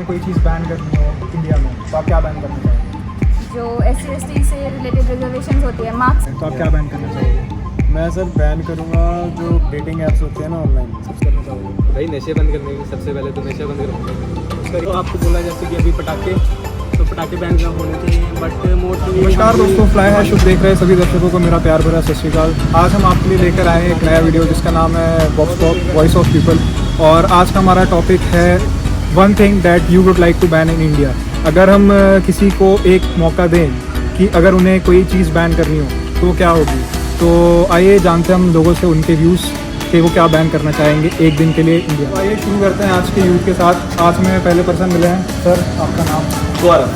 कोई चीज़ बैन करनी हो इंडिया में तो आप क्या बैन करना चाहोगे? जो SC/ST से रिलेटेड रिजर्वेशन होती है मार्क्स। तो आप क्या बैन करना चाहोगे? मैं सर बैन करूँगा जो डेटिंग ऐप्स होते हैं ना ऑनलाइन, सब करना चाहोगे? भाई नशे बंद करने की सबसे पहले तो नशा बंद करूँगा। उसका तो आपको बोला जैसे कि अभी पटाखे, तो पटाखे बैन का होने चाहिए, बट मोस्टली नमस्कार दोस्तों, फ्लाई है शुभ देख रहे हैं सभी दर्शकों को मेरा प्यार भरा सत श्री अकाल। आज हम आपके लिए लेकर आए हैं एक नया वीडियो जिसका नाम है box talk voice of people. और आज का हमारा टॉपिक है one thing that you would like to ban in India. अगर हम किसी को एक मौका दें कि अगर उन्हें कोई चीज़ बैन करनी हो तो क्या होगी, तो आइए जानते हैं हम लोगों से उनके व्यूज़ कि वो क्या बैन करना चाहेंगे एक दिन के लिए इंडिया। तो आइए शुरू करते हैं आज के यूथ के साथ। आज में पहले पर्सन मिले हैं। सर आपका नाम? गौरव।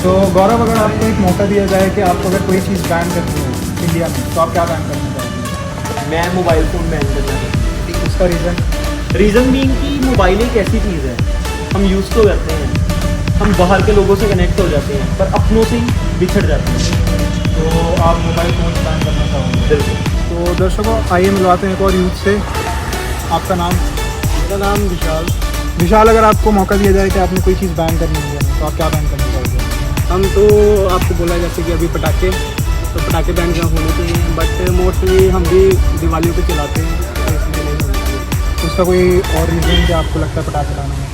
तो गौरव, अगर आपको एक मौका दिया जाए कि आपको अगर कोई चीज़ बैन करनी हो इंडिया में तो आप क्या बैन करना चाहेंगे? मैं मोबाइल फ़ोन बैन करना चाहता हूँ। उसका रीज़न बीइंग कि मोबाइल एक ऐसी चीज़ है, हम यूज़ तो करते हैं, हम बाहर के लोगों से कनेक्ट हो जाते हैं पर अपनों से ही बिछड़ जाते हैं। तो आप मोबाइल फ़ोन बैन करना चाहोगे? बिल्कुल। तो दर्शकों आइए मिलवाते हैं एक और यूथ से। आपका नाम? मेरा नाम विशाल। विशाल, अगर आपको मौका दिया जाए कि आपने कोई चीज़ बैन करनी है इंडिया में तो आप क्या बैन करना चाहोगे? हम तो आपको बोला जैसे कि अभी पटाखे, तो पटाखे बैन का होने चाहिए, बट मोस्टली हम भी दिवालियों पे चलाते हैं, तो इसलिए नहीं होना चाहिए। उसका कोई और रीज़न क्या आपको लगता है पटाखे लाना चाहिए?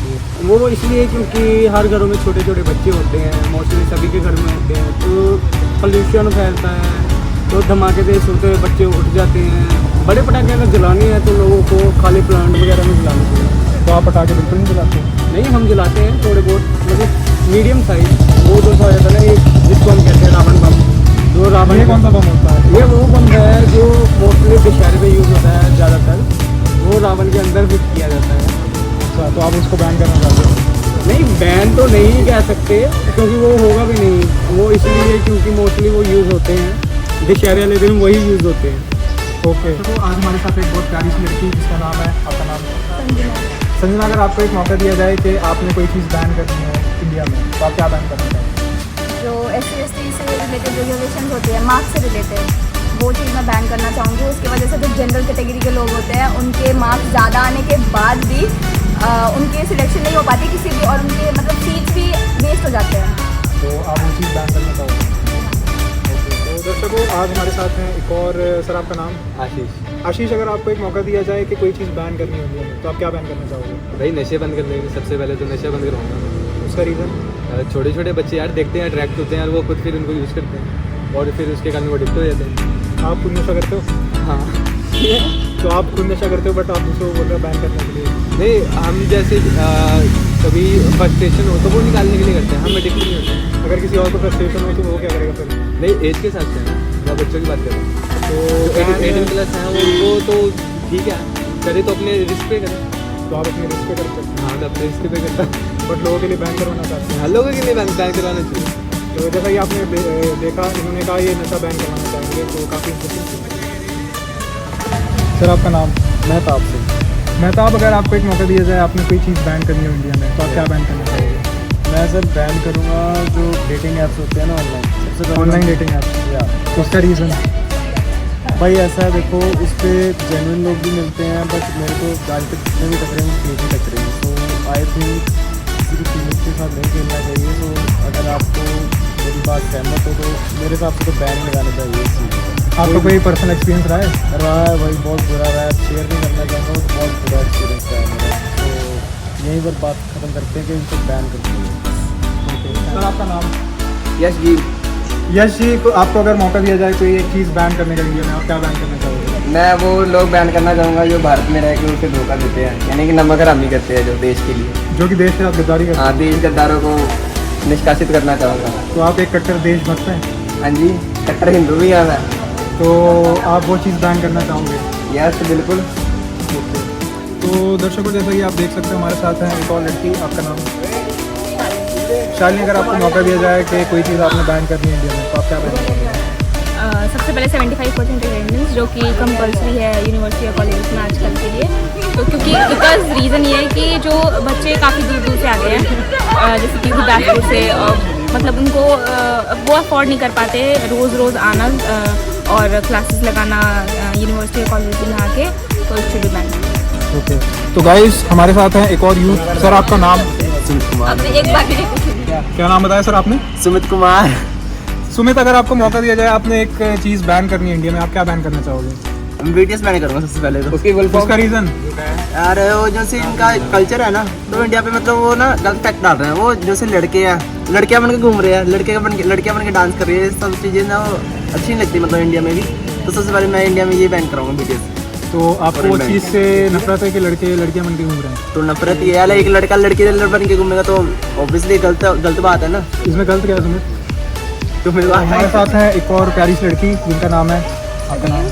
वो इसलिए क्योंकि हर घरों में छोटे छोटे बच्चे होते हैं, मोस्टली सभी के घर में होते हैं, तो पोल्यूशन फैलता है, तो धमाके से सोते हुए बच्चे उठ जाते हैं। बड़े पटाखे अगर जलाने हैं तो लोगों को खाली प्लांट वगैरह में जलाना चाहिए। तो आप पटाखे बिल्कुल नहीं जलाते? नहीं, हम जलाते हैं थोड़े बहुत, मतलब मीडियम साइज। वो जो सा होता है ना, एक जिसको हम कहते हैं रावण बम। जो रावण, ये कौन सा बम होता है? ये वो बम है जो मोस्टली दशहरे पे यूज़ होता है ज़्यादातर, वो रावण के अंदर फिट किया जाता है। अच्छा, तो आप उसको बैन करना चाहते हो? नहीं, बैन तो नहीं कह सकते क्योंकि वो होगा भी नहीं। वो इसलिए क्योंकि मोस्टली वो यूज़ होते हैं दशहरे वाले दिन, वही यूज़ होते हैं। ओके। तो आज हमारे साथ एक बहुत प्यारी सी लड़की जिसका नाम है, आपका नाम? संजना। संजना, अगर आपको एक मौका दिया जाए कि आपने कोई चीज़ बैन करनी है इंडिया में तो आप क्या बैन करना चाहेंगे? जो SC/ST से रिलेटेड रिजर्वेशन होती है मार्क्स से रिलेटेड, वो चीज़ मैं बैन करना चाहूँगी। उसकी वजह से जो जनरल कैटेगरी के लोग होते हैं उनके मार्क्स ज़्यादा आने के बाद भी उनके सिलेक्शन नहीं हो पाती किसी भी, और उनके मतलब सीट्स भी वेस्ट हो जाते हैं। तो आप वो चीज़ बैन करना चाहोगे? ओके। तो दर्शकों आज हमारे साथ हैं एक और सर, आपका नाम? आशीष। आशीष, अगर आपको एक मौका दिया जाए कि कोई चीज़ बैन करनी है इंडिया में तो आप क्या बैन करना चाहोगे? भाई नशे बंद करने की सबसे पहले तो नशा बंद करूँगा। उसका रीज़न? छोटे छोटे बच्चे यार देखते हैं, अट्रैक्ट होते हैं और वो खुद फिर उनको यूज़ करते हैं और फिर उसके कारण वो एडिक्ट हो जाते हैं। आप खुद नशा करते हो? हाँ। तो आप खुद नशा करते हो बट आप दूसरों को बोल रहे हो बैन करने के लिए? नहीं, हम जैसे कभी फ्रस्ट्रेशन हो तो वो निकालने के लिए करते हैं, हम एडिक्ट नहीं होते। अगर किसी और को फ्रस्ट्रेशन हो तो वो क्या करेगा फिर? नहीं, एज के साथ से है ना, मैं बच्चों की बात कर रहा हूँ। तो तो 18 प्लस है उनको तो ठीक है, करे तो अपने रिस्क पे करें। तो आप अपने रिस्क पे करते हो हाँ, मैं अपने रिस्क पे करता हूँ। बट लोगों के लिए बैन करवाना चाहते हैं? हर लोगों के लिए बैन करवाना चाहिए। तो जैसा कि आपने देखा, इन्होंने कहा ये नशा बैन करवाना चाहेंगे, तो काफ़ी इंटरेस्टिंग। सर आपका नाम? मेहताब से। मेहताब, अगर आपको एक मौका दिया जाए आपने कोई चीज़ बैन करनी हो इंडिया में तो आप क्या बैन करना चाहोगे? मैं सर बैन करूँगा जो डेटिंग ऐप्स होते हैं ना ऑनलाइन, सबसे पहले ऑनलाइन डेटिंग ऐप्स? या उसका रीज़न? भाई ऐसा है, देखो इस पर जेन्युइन लोग भी मिलते हैं, बट मेरे को आज तक जितने भी टकरे हैं फेक ही टकरे हैं। तो आई थिंक किसी की फीलिंग्स के साथ नहीं खेलना चाहिए। तो अगर आपको मेरी बात सहमत हो तो मेरे हिसाब से तो बैन ही लगाना चाहिए इस चीज़ को। आपका कोई पर्सनल एक्सपीरियंस रहा है? रहा है भाई, बहुत बुरा रहा है, शेयर नहीं करना चाहूँगा, बहुत बुरा एक्सपीरियंस रहा है मेरा। तो यहीं पर बात ख़त्म करते हैं कि इनको बैन करते हैं। सर आपका नाम? यस जी। यश जी, आपको अगर मौका दिया जाए कोई एक चीज़ बैन करने का इंडिया में आप क्या बैन करना चाहोगे? मैं वो लोग बैन करना चाहूँगा जो भारत में रह के उसे धोखा देते हैं, यानी कि नमक हरामी करते हैं जो देश के लिए, जो कि देश के साथ गद्दारी करते हाँ, देश गद्दारों को निष्कासित करना चाहूँगा। हैं। तो आप एक कट्टर देशभक्त हैं? हाँ जी, कट्टर हिंदू भी यहाँ है। तो आप वो चीज़ बैन करना चाहोगे? यस बिल्कुल। तो दर्शकों जैसा कि आप देख सकते हैं हमारे साथ हैं एक और लड़की, आपका नाम? शालिनी, अगर आपको मौका दिया जाए कि कोई चीज़ आपने बैन करनी है इंडिया में तो आप क्या बैन करोगे? सबसे पहले 75% अटेंडेंस जो कि कंपल्सरी है यूनिवर्सिटी या कॉलेज में आजकल के लिए। तो क्योंकि बिकॉज रीज़न ये है कि जो बच्चे काफ़ी दूर दूर से आते हैं, जैसे कि गुरदासपुर से, मतलब उनको वो अफोर्ड नहीं कर पाते रोज़ रोज़ आना और क्लासेस लगाना यूनिवर्सिटी कॉलेज में आके, तो it should be ban. Okay. तो गाइस हमारे साथ हैं एक और यूथ। सर आपका नाम? सुमित कुमार। अब एक बाकी नहीं पूछूंगी। क्या नाम बताया सर आपने? सुमित कुमार। सुमित, अगर आपको मौका दिया जाए, आपने एक चीज़ बैन करनी है इंडिया में, आप क्या बैन करना चाहोगे? BTS बैन करूँगा सबसे पहले तो। उसकी उसका रीज़न? यार वो जो से इनका कल्चर है ना, तो इंडिया पे मतलब वो ना गलत फैक्ट डाल रहे हैं। वो जो से लड़के हैं, लड़कियां बन के घूम रहे हैं, लड़कियां बन के डांस कर रही है, सब चीज़ें ना वो अच्छी नहीं लगती मतलब इंडिया में भी। तो सबसे पहले मैं इंडिया में ये बैन कराऊंगा BTS। तो आपको वो चीज़ से नफरत है कि लड़के लड़कियां बन के घूम रहे हैं? तो नफरत ये है, एक लड़का लड़की बन के घूमेगा तो ऑब्वियसली गलत बात है ना। इसमें गलत क्या है सुमित? तो मेरे हमारे साथ है एक और प्यारी सी लड़की जिनका नाम है, आपका नाम?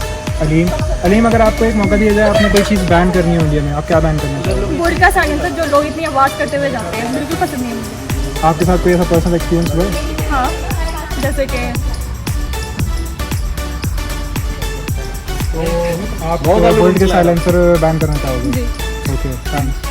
अलीम। अलीम, अगर आपको एक मौका दिया जाए, आपने कोई चीज़ बैन करनी है इंडिया में, आप क्या बैन करना चाहोगे? बुर्का साड़ियों तक जो लोग इतनी आवाज़ करते हुए जाते हैं, बिल्कुल पसंद नहीं है मुझे। आपके साथ कोई ऐसा पर्सनल एक्सपीरियंस हुआ है? हाँ, जैसे कि आप वर्ल्ड के साइलेंसर बैन करना चाहोगे? जी। Okay, thanks.